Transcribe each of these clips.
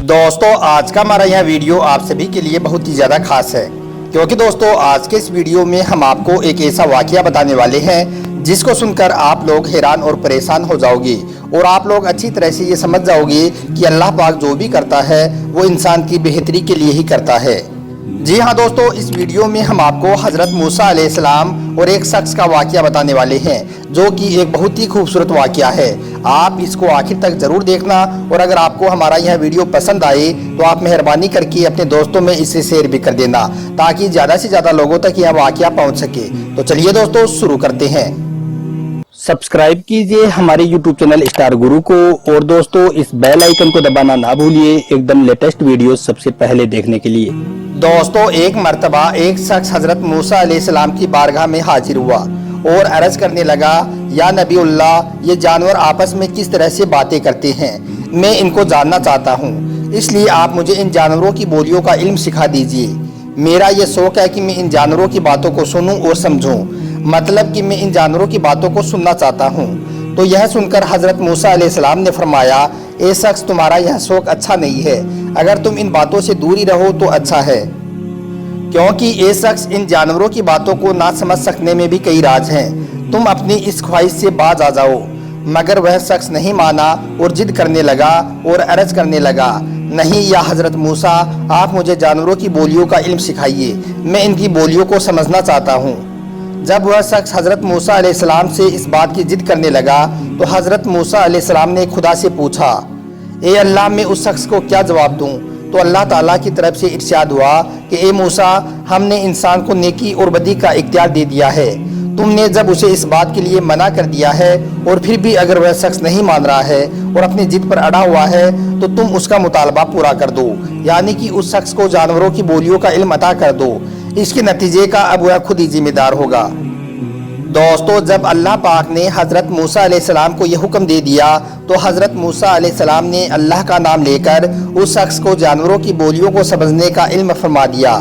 दोस्तों आज का हमारा यह वीडियो आप सभी के लिए बहुत ही ज़्यादा खास है, क्योंकि दोस्तों आज के इस वीडियो में हम आपको एक ऐसा वाकया बताने वाले हैं जिसको सुनकर आप लोग हैरान और परेशान हो जाओगे और आप लोग अच्छी तरह से ये समझ जाओगे कि अल्लाह पाक जो भी करता है वो इंसान की बेहतरी के लिए ही करता है। जी हाँ दोस्तों, इस वीडियो में हम आपको हज़रत मूसा अलैहिस्सलाम और एक शख्स का वाकया बताने वाले हैं जो कि एक बहुत ही खूबसूरत वाकया है। आप इसको आखिर तक ज़रूर देखना और अगर आपको हमारा यह वीडियो पसंद आए तो आप मेहरबानी करके अपने दोस्तों में इसे शेयर भी कर देना ताकि ज़्यादा से ज़्यादा लोगों तक यह वाकया पहुँच सके। तो चलिए दोस्तों शुरू करते हैं। सब्सक्राइब कीजिए हमारे YouTube चैनल स्टार गुरु को और दोस्तों इस बेल आइकन को दबाना ना भूलिए एकदम लेटेस्ट वीडियो सबसे पहले देखने के लिए। दोस्तों एक मर्तबा एक शख्स हजरत मूसा अलैहिस्सलाम की बारगाह में हाजिर हुआ और अर्ज करने लगा, या नबीउल्लाह, ये जानवर आपस में किस तरह से बातें करते हैं, मैं इनको जानना चाहता हूँ, इसलिए आप मुझे इन जानवरों की बोलियों का इल्म सिखा दीजिए। मेरा ये शौक है कि मैं इन जानवरों की बातों को सुनूं और समझूं, मतलब कि मैं इन जानवरों की बातों को सुनना चाहता हूँ। तो यह सुनकर हजरत मूसा अलैहिस्सलाम ने फरमाया, ए शख्स, तुम्हारा यह शौक अच्छा नहीं है, अगर तुम इन बातों से दूर ही रहो तो अच्छा है, क्योंकि ये शख्स इन जानवरों की बातों को ना समझ सकने में भी कई राज हैं, तुम अपनी इस ख्वाहिश से बाज आ जाओ। मगर वह शख्स नहीं माना और जिद करने लगा और अर्ज करने लगा, नहीं या हजरत मूसा, आप मुझे जानवरों की बोलियों का इल्म सिखाइए, मैं इनकी बोलियों को समझना चाहता हूँ। जब वह शख्स हजरत मूसा अलैहिस्सलाम से इस बात की जिद करने लगा तो हजरत मूसा अलैहिस्सलाम ने खुदा से पूछा, ए अल्लाह, मैं उस शख्स को क्या जवाब दूँ? तो अल्लाह ताला की तरफ से इरशाद हुआ कि ए मूसा, हमने इंसान को नेकी और बदी का इख्तियार दे दिया है, तुमने जब उसे इस बात के लिए मना कर दिया है और फिर भी अगर वह शख्स नहीं मान रहा है और अपनी जिद पर अड़ा हुआ है तो तुम उसका मुतालबा पूरा कर दो, यानी कि उस शख्स को जानवरों की बोलियों का इल्म अता कर दो। इसके नतीजे का अब वह खुद ही जिम्मेदार होगा। दोस्तों जब अल्लाह पाक ने हज़रत मूसा अलैहिस्सलाम को यह हुक्म दे दिया तो हज़रत मूसा अलैहिस्सलाम ने अल्लाह का नाम लेकर उस शख्स को जानवरों की बोलियों को समझने का इल्म फरमा दिया।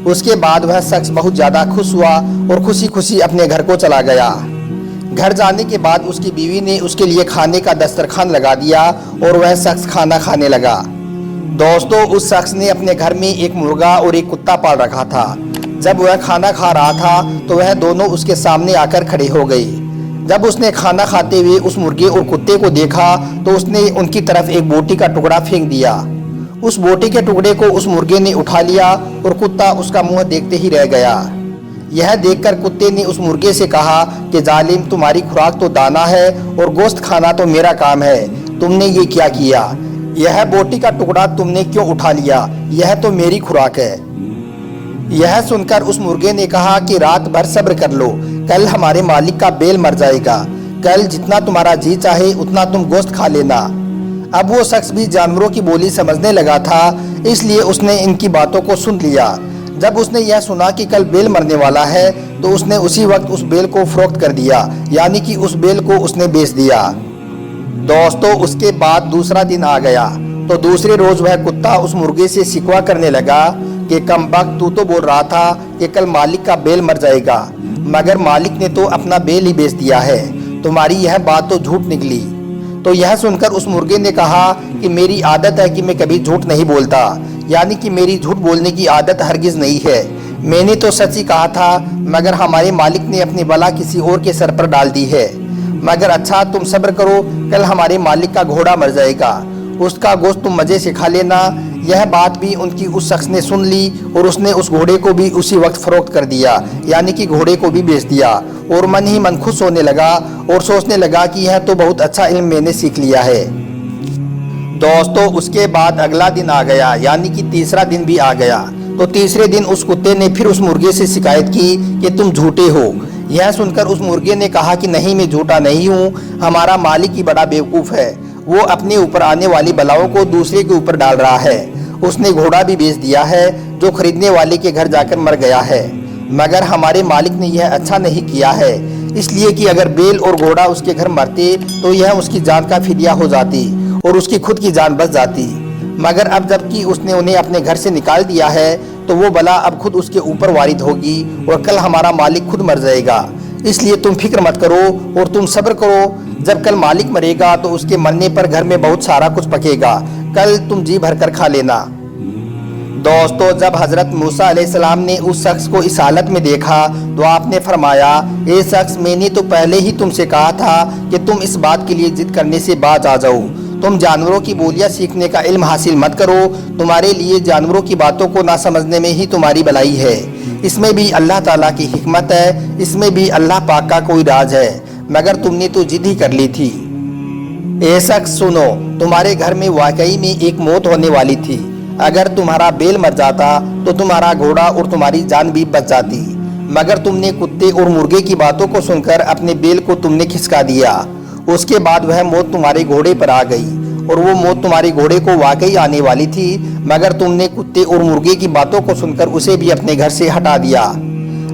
उसके बाद वह शख्स बहुत ज़्यादा खुश हुआ और खुशी खुशी अपने घर को चला गया। घर जाने के बाद उसकी बीवी ने उसके लिए खाने का दस्तरखान लगा दिया और वह शख्स खाना खाने लगा। दोस्तों उस शख्स ने अपने घर में एक मुर्गा और एक कुत्ता पाल रखा था। जब वह खाना खा रहा था तो वह दोनों उसके सामने आकर खड़े हो गए। जब उसने खाना खाते हुए उस मुर्गे और कुत्ते को देखा तो उसने उनकी तरफ एक बोटी का टुकड़ा फेंक दिया। उस बोटी के टुकड़े को उस मुर्गे ने उठा लिया और कुत्ता उसका मुंह देखते ही रह गया। यह देखकर कुत्ते ने उस मुर्गे से कहा कि जालिम, तुम्हारी खुराक तो दाना है और गोश्त खाना तो मेरा काम है, तुमने ये क्या किया? यह बोटी का टुकड़ा तुमने क्यों उठा लिया? यह तो मेरी खुराक है। यह सुनकर उस मुर्गे ने कहा कि रात भर सब्र कर लो, कल हमारे मालिक का बेल मर जाएगा, कल जितना तुम्हारा जी चाहे उतना तुम गोश्त खा लेना। अब वो शख्स भी जानवरों की बोली समझने लगा था, इसलिए उसने इनकी बातों को सुन लिया। जब उसने यह सुना कि कल बेल मरने वाला है तो उसने उसी वक्त उस बेल को फरोख्त कर दिया, यानी कि उस बेल को उसने बेच दिया। दोस्तों उसके बाद दूसरा दिन आ गया तो दूसरे रोज वह कुत्ता उस मुर्गे से शिकवा करने लगा कि कमबख्त, तू तो बोल रहा था कि कल मालिक का बेल मर जाएगा, मगर मालिक ने तो अपना बेल ही बेच दिया है, तुम्हारी यह बात तो झूठ निकली। तो यह सुनकर उस मुर्गे ने कहा कि मेरी आदत है कि मैं कभी झूठ नहीं बोलता, यानी कि मेरी झूठ बोलने की आदत हरगिज नहीं है, मैंने तो सच ही कहा था, मगर हमारे मालिक ने अपनी बला किसी और के सर पर डाल दी है। मगर अच्छा, तुम सब्र करो, कल हमारे मालिक का घोड़ा मर जाएगा, उसका गोश्त तुम मज़े से खा लेना। यह बात भी उनकी उस शख्स ने सुन ली और उसने उस घोड़े को भी उसी वक्त फरोख्त कर दिया, यानी कि घोड़े को भी बेच दिया और मन ही मन खुश होने लगा और सोचने लगा कि यह तो बहुत अच्छा इल्म मैंने सीख लिया है। दोस्तों उसके बाद अगला दिन आ गया, यानी कि तीसरा दिन भी आ गया। तो तीसरे दिन उस कुत्ते ने फिर उस मुर्गे से शिकायत की कि तुम झूठे हो। यह सुनकर उस मुर्गे ने कहा कि नहीं, मैं झूठा नहीं हूँ, हमारा मालिक ही बड़ा बेवकूफ़ है, वो अपने ऊपर आने वाली बलाओं को दूसरे के ऊपर डाल रहा है। उसने घोड़ा भी बेच दिया है जो खरीदने वाले के घर जाकर मर गया है, मगर हमारे मालिक ने यह अच्छा नहीं किया है, इसलिए कि अगर बेल और घोड़ा उसके घर मरते तो यह उसकी जान का फिदिया हो जाती और उसकी खुद की जान बच जाती। मगर अब जबकि उसने उन्हें अपने घर से निकाल दिया है तो वो बला अब खुद उसके ऊपर वारिद होगी और कल हमारा मालिक खुद मर जाएगा, اس لیے تم فکر مت کرو اور تم صبر کرو، جب کل مالک مرے گا تو اس کے مرنے پر گھر میں بہت سارا کچھ پکے گا، کل تم جی بھر کر کھا لینا۔ دوستو، جب حضرت موسیٰ علیہ السلام نے اس شخص کو اس حالت میں دیکھا تو آپ نے فرمایا، اے شخص، میں نے تو پہلے ہی تم سے کہا تھا کہ تم اس بات کے لیے ضد کرنے سے باز آ جاؤ، تم جانوروں کی بولیاں سیکھنے کا علم حاصل مت کرو، تمہارے لیے جانوروں کی باتوں کو نہ سمجھنے میں ہی تمہاری بھلائی ہے، اس میں بھی اللہ تعالیٰ کی حکمت ہے، اس میں بھی اللہ پاک کا کوئی راز ہے، مگر تم نے تو ضد ہی کر لی تھی۔ اے شخص سنو، تمہارے گھر میں واقعی میں ایک موت ہونے والی تھی، اگر تمہارا بیل مر جاتا تو تمہارا گھوڑا اور تمہاری جان بھی بچ جاتی، مگر تم نے کتے اور مرغے کی باتوں کو سن کر اپنے بیل کو تم نے کھسکا دیا، اس کے بعد وہ موت تمہارے گھوڑے پر آ گئی، اور وہ موت تمہارے گھوڑے کو واقعی آنے والی تھی، مگر تم نے کتے اور مرغے کی باتوں کو سن کر اسے بھی اپنے گھر سے ہٹا دیا،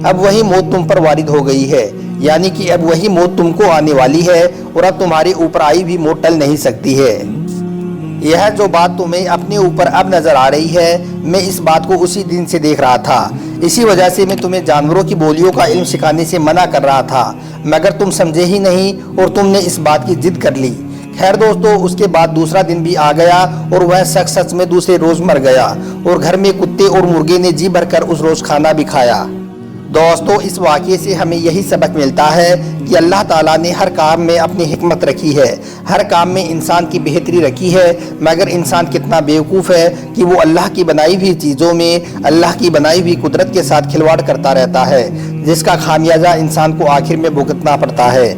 اب وہی موت تم پر وارد ہو گئی ہے، یعنی کہ اب وہی موت تم کو آنے والی ہے، اور اب تمہارے اوپر آئی بھی موت ٹل نہیں سکتی ہے۔ یہ جو بات تمہیں اپنے اوپر اب نظر آ رہی ہے، میں اس بات کو اسی دن سے دیکھ رہا تھا، اسی وجہ سے میں تمہیں جانوروں کی بولیوں کا علم سکھانے سے منع کر رہا تھا، مگر تم سمجھے ہی نہیں اور تم نے اس بات کی ضد کر لی۔ خیر دوستو، اس کے بعد دوسرا دن بھی آ گیا اور وہ شخص سچ میں دوسرے روز مر گیا، اور گھر میں کتے اور مرغے نے جی بھر کر اس روز کھانا بھی کھایا۔ دوستو، اس واقعے سے ہمیں یہی سبق ملتا ہے کہ اللہ تعالیٰ نے ہر کام میں اپنی حکمت رکھی ہے، ہر کام میں انسان کی بہتری رکھی ہے، مگر انسان کتنا بیوقوف ہے کہ وہ اللہ کی بنائی ہوئی چیزوں میں اللہ کی بنائی ہوئی قدرت کے ساتھ کھلواڑ کرتا رہتا ہے، جس کا خامیازہ انسان کو آخر میں بھگتنا پڑتا ہے۔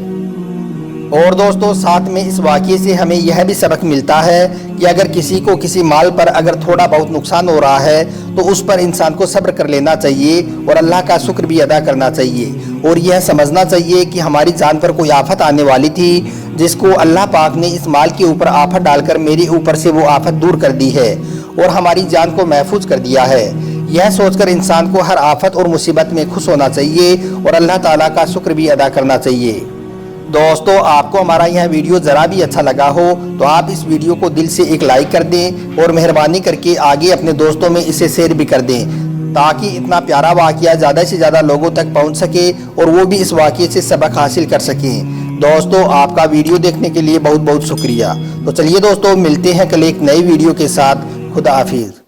اور دوستو، ساتھ میں اس واقعے سے ہمیں یہ بھی سبق ملتا ہے کہ اگر کسی کو کسی مال پر اگر تھوڑا بہت نقصان ہو رہا ہے تو اس پر انسان کو صبر کر لینا چاہیے اور اللہ کا شکر بھی ادا کرنا چاہیے، اور یہ سمجھنا چاہیے کہ ہماری جان پر کوئی آفت آنے والی تھی، جس کو اللہ پاک نے اس مال کے اوپر آفت ڈال کر میرے اوپر سے وہ آفت دور کر دی ہے اور ہماری جان کو محفوظ کر دیا ہے۔ یہ سوچ کر انسان کو ہر آفت اور مصیبت میں خوش ہونا چاہیے اور اللہ تعالیٰ کا شکر بھی ادا کرنا چاہیے۔ دوستو، آپ کو ہمارا یہ ویڈیو ذرا بھی اچھا لگا ہو تو آپ اس ویڈیو کو دل سے ایک لائک کر دیں اور مہربانی کر کے آگے اپنے دوستوں میں اسے شیئر بھی کر دیں، تاکہ اتنا پیارا واقعہ زیادہ سے زیادہ لوگوں تک پہنچ سکے اور وہ بھی اس واقعے سے سبق حاصل کر سکیں۔ دوستو، آپ کا ویڈیو دیکھنے کے لیے بہت بہت شکریہ۔ تو چلیے دوستو، ملتے ہیں کل ایک نئی ویڈیو کے ساتھ۔ خدا حافظ۔